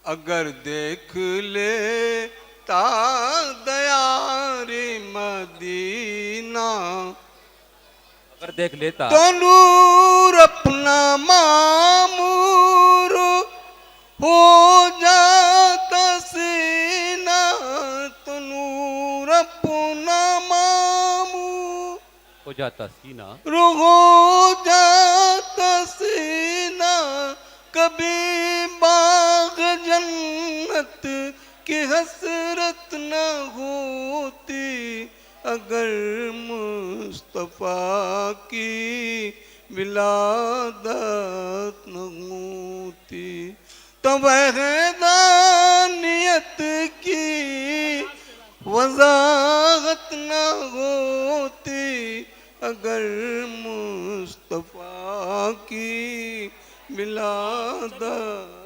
अगर देख लेता दयारे मदीना, अगर देख लेता तो नूर अपना मामूर हो जाता सीना, तो नूर अपना मामूर हो जाता सीना, हो जाता सीना। कभी बाग जन्नत की हसरत न होती, अगर मुस्तफा की विलादत न होती, तो वहदानियत की वजाहत न होती, अगर मुस्तफा की विलादत